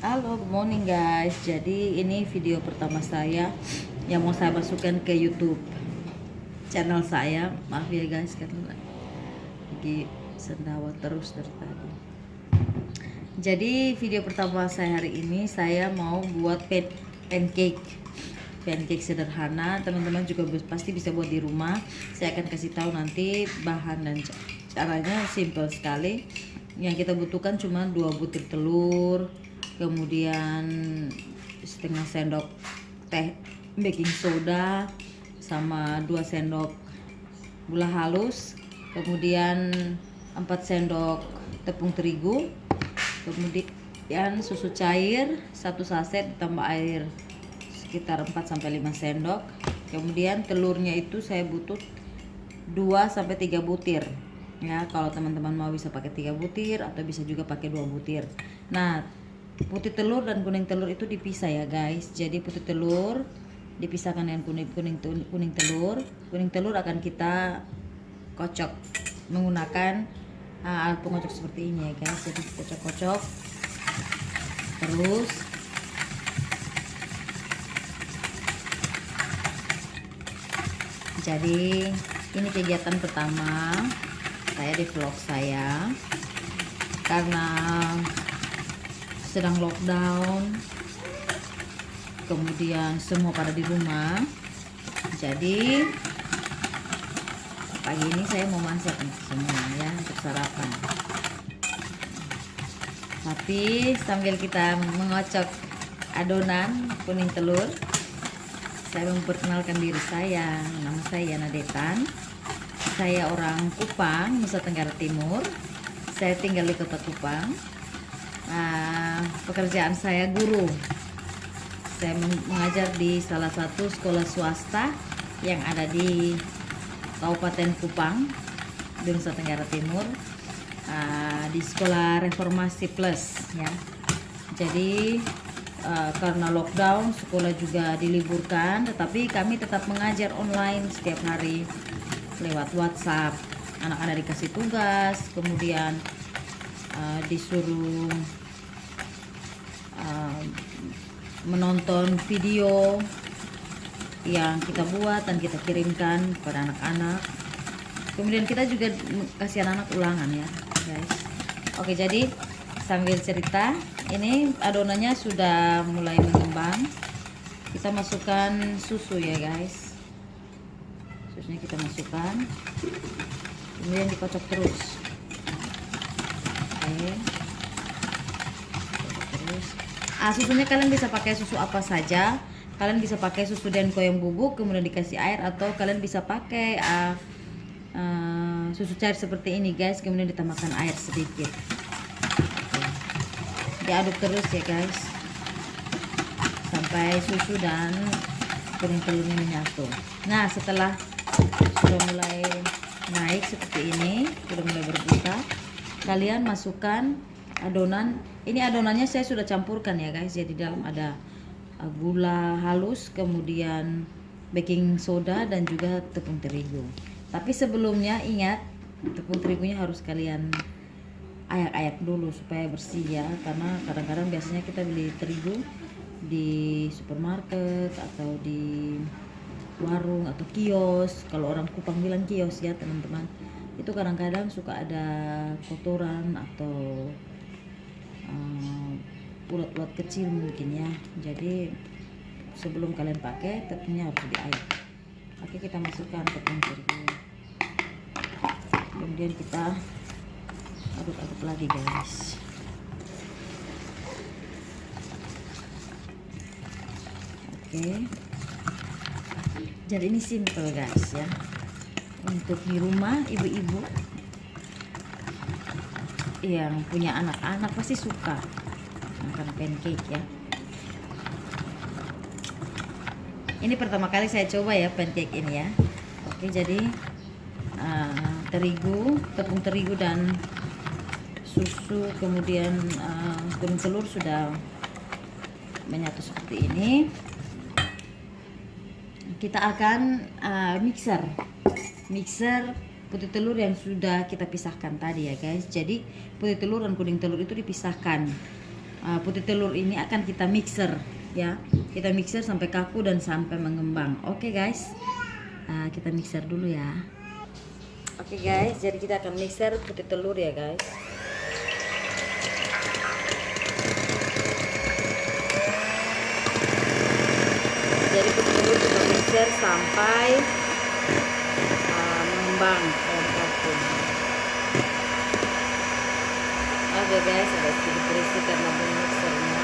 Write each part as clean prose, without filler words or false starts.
Halo, good morning guys. Jadi ini video pertama saya yang mau saya masukkan ke YouTube channel saya. Maaf ya guys, karena lagi sendawa terus dari tadi. Jadi video pertama saya hari ini saya mau buat pancake sederhana. Teman-teman juga pasti bisa buat di rumah. Saya akan kasih tahu nanti bahan dan caranya, simple sekali. Yang kita butuhkan cuma 2 butir telur, kemudian setengah sendok teh baking soda, sama 2 sendok gula halus, kemudian 4 sendok tepung terigu, kemudian susu cair 1 saset ditambah air sekitar 4-5 sendok. Kemudian telurnya itu saya butuh 2-3 butir ya. Kalau teman-teman mau bisa pakai 3 butir atau bisa juga pakai 2 butir. Nah, putih telur dan kuning telur itu dipisah ya guys. Jadi putih telur dipisahkan dengan kuning telur. Kuning telur akan kita kocok menggunakan alat pengocok seperti ini ya guys. Jadi kocok-kocok terus. Jadi ini kegiatan pertama saya di vlog saya karena sedang lockdown, kemudian semua pada di rumah. Jadi pagi ini saya mau masak nih semua ya untuk sarapan. Tapi sambil kita mengocok adonan kuning telur, saya memperkenalkan diri saya. Nama saya Nadetan. Saya orang Kupang, Nusa Tenggara Timur. Saya tinggal di Kota Kupang. Pekerjaan saya guru. Saya mengajar di salah satu sekolah swasta yang ada di Kabupaten Kupang, di Nusa Tenggara Timur, di Sekolah Reformasi Plus ya. Jadi karena lockdown, sekolah juga diliburkan, tetapi kami tetap mengajar online setiap hari lewat WhatsApp. Anak-anak dikasih tugas, kemudian disuruh menonton video yang kita buat dan kita kirimkan kepada anak-anak. Kemudian kita juga kasih anak-anak ulangan ya guys. Oke, jadi sambil cerita, ini adonannya sudah mulai mengembang. Kita masukkan susu ya guys. Susunya kita masukkan, kemudian dikocok terus. Oke. Susunya kalian bisa pakai susu apa saja. Kalian bisa pakai susu denko yang bubuk kemudian dikasih air, atau kalian bisa pakai susu cair seperti ini guys, kemudian ditambahkan air sedikit. Diaduk terus ya guys sampai susu dan kuning telurnya menyatu. Nah, setelah sudah mulai naik seperti ini, sudah mulai berbusa, kalian masukkan adonan. Ini adonannya saya sudah campurkan ya guys. Jadi dalam ada gula halus, kemudian baking soda dan juga tepung terigu. Tapi sebelumnya ingat, tepung terigunya harus kalian ayak-ayak dulu supaya bersih ya, karena kadang-kadang biasanya kita beli terigu di supermarket atau di warung atau kios. Kalau orang Kupang bilang kios ya teman-teman, itu kadang-kadang suka ada kotoran atau ulat-ulat kecil mungkin ya. Jadi sebelum kalian pakai, tepungnya harus diayak. Oke, kita masukkan tepung terigu, kemudian kita aduk-aduk lagi guys. Oke, jadi ini simple guys ya, untuk di rumah ibu-ibu yang punya anak-anak pasti suka makan pancake ya. Ini pertama kali saya coba ya pancake ini ya. Oke, jadi tepung terigu dan susu, kemudian kuning telur sudah menyatu seperti ini. Kita akan mixer putih telur yang sudah kita pisahkan tadi ya guys. Jadi putih telur dan kuning telur itu dipisahkan. putih telur ini akan kita mixer ya. Kita mixer sampai kaku dan sampai mengembang. Oke guys, kita mixer dulu ya. Oke guys, jadi kita akan mixer putih telur ya guys. Jadi putih telur kita mixer sampai mengembang dan kaku. Oke guys, ada sedikit berisik karena mixernya.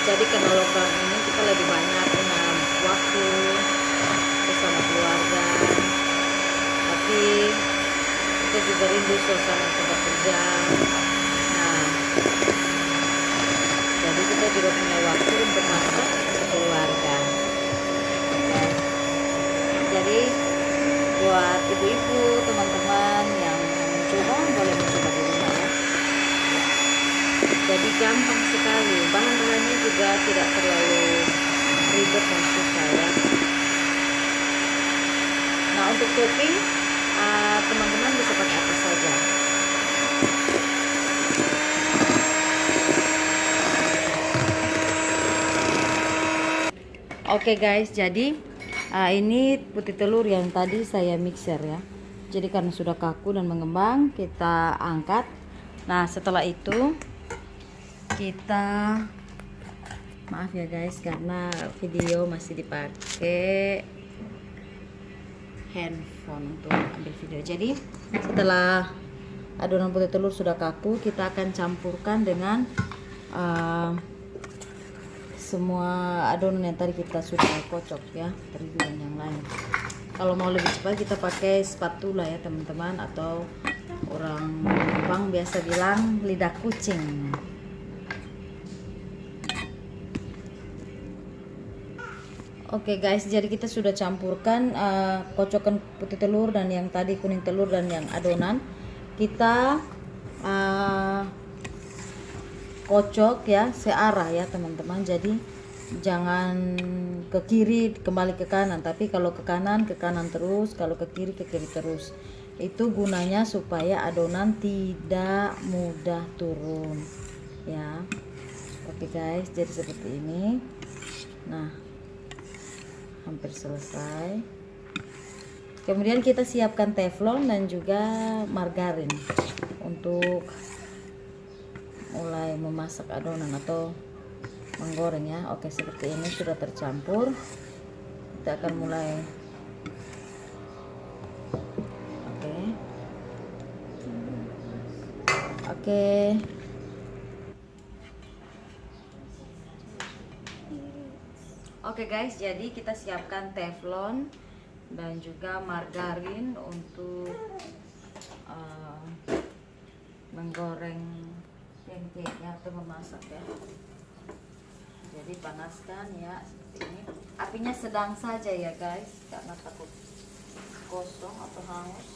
Jadi karena lockdown ini kita lebih banyak punya waktu bersama keluarga, tapi kita juga rindu suasana tempat kerja. Nah, jadi kita juga punya waktu untuk masak untuk keluarga. Oke. Jadi buat ibu-ibu, teman-teman yang mencoba boleh mencoba di rumah ya. Jadi gampang sekali, bahan-bahannya juga tidak terlalu ribet dan susah ya. Nah, untuk topping teman-teman bisa pakai apa saja. Oke guys, jadi ini putih telur yang tadi saya mixer ya. Jadi karena sudah kaku dan mengembang, kita angkat. Nah, setelah itu kita, maaf ya guys karena video masih dipakai handphone untuk ambil video. Jadi setelah adonan putih telur sudah kaku, kita akan campurkan dengan semua adonan yang tadi kita sudah kocok ya, terigu dan yang lain. Kalau mau lebih cepat kita pakai spatula ya teman-teman, atau orang Jepang biasa bilang lidah kucing. Oke guys, jadi kita sudah campurkan kocokan putih telur dan yang tadi kuning telur dan yang adonan. Kita kocok ya searah ya teman-teman. Jadi jangan ke kiri kembali ke kanan, tapi kalau ke kanan terus, kalau ke kiri terus. Itu gunanya supaya adonan tidak mudah turun ya. Oke guys, jadi seperti ini. Nah, hampir selesai. Kemudian kita siapkan teflon dan juga margarin untuk mulai memasak adonan atau menggoreng ya. Oke, seperti ini sudah tercampur. Kita akan mulai. Oke. Oke guys, jadi kita siapkan teflon dan juga margarin untuk menggoreng pancake ya, atau memasak ya. Jadi panaskan ya seperti ini. Apinya sedang saja ya guys, karena takut kosong atau hangus.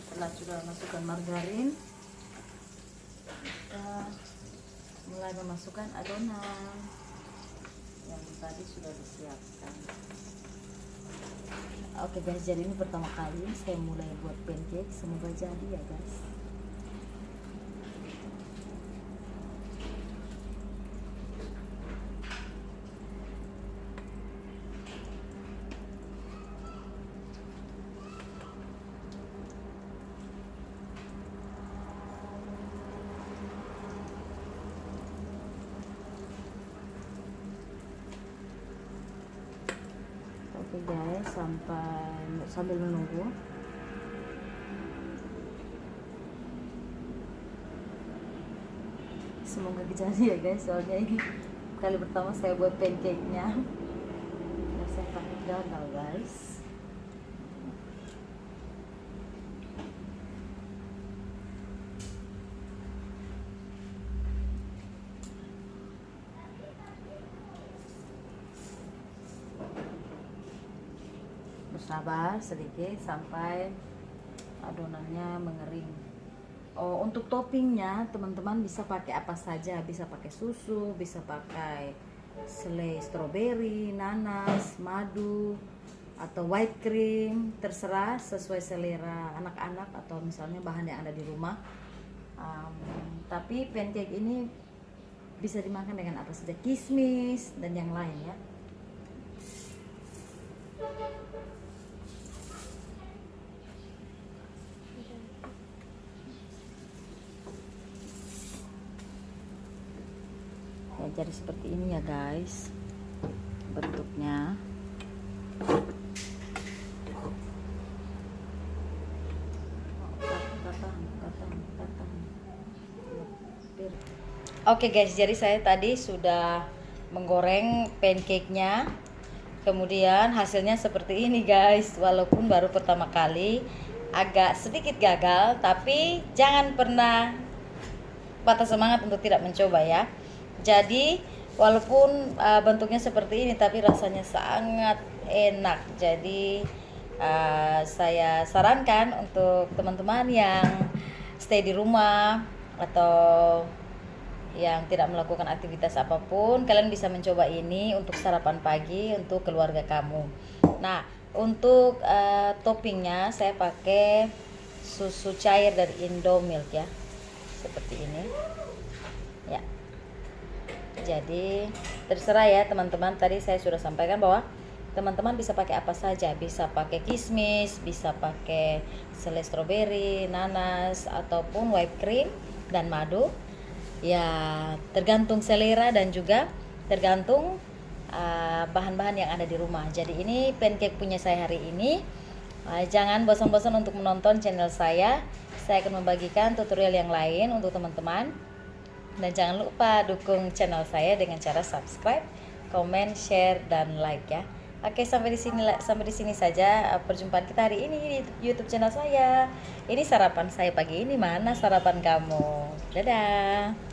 Setelah sudah masukkan margarin, kita mulai memasukkan adonan yang tadi sudah disiapkan. Oke guys, jadi ini pertama kali saya mulai buat pancake, semoga jadi ya guys. Oke guys, sambil menunggu. Semoga jadi ya guys, soalnya ini kali pertama saya buat pancake-nya. Dan saya takut gagal guys. Bersabar sedikit sampai adonannya mengering. Oh, untuk toppingnya teman-teman bisa pakai apa saja, bisa pakai susu, bisa pakai selai stroberi, nanas, madu, atau white cream, terserah sesuai selera anak-anak atau misalnya bahan yang ada di rumah. Tapi pancake ini bisa dimakan dengan apa saja, kismis dan yang lain ya. Ya, jadi seperti ini ya guys bentuknya. Oke guys, jadi saya tadi sudah menggoreng pancake-nya. Kemudian hasilnya seperti ini guys. Walaupun baru pertama kali, agak sedikit gagal, tapi jangan pernah patah semangat untuk tidak mencoba ya. Jadi walaupun bentuknya seperti ini, tapi rasanya sangat enak. Jadi saya sarankan untuk teman-teman yang stay di rumah atau yang tidak melakukan aktivitas apapun, kalian bisa mencoba ini untuk sarapan pagi untuk keluarga kamu. Nah, untuk toppingnya saya pakai susu cair dari Indomilk ya, seperti ini ya. Jadi terserah ya teman-teman, tadi saya sudah sampaikan bahwa teman-teman bisa pakai apa saja, bisa pakai kismis, bisa pakai selai stroberi, nanas, ataupun whipped cream dan madu. Ya tergantung selera dan juga tergantung bahan-bahan yang ada di rumah. Jadi ini pancake punya saya hari ini. Jangan bosan-bosan untuk menonton channel saya. Saya akan membagikan tutorial yang lain untuk teman-teman. Dan jangan lupa dukung channel saya dengan cara subscribe, komen, share, dan like ya. Oke, sampai di sini saja perjumpaan kita hari ini di YouTube channel saya. Ini sarapan saya pagi ini, mana sarapan kamu? Dadah.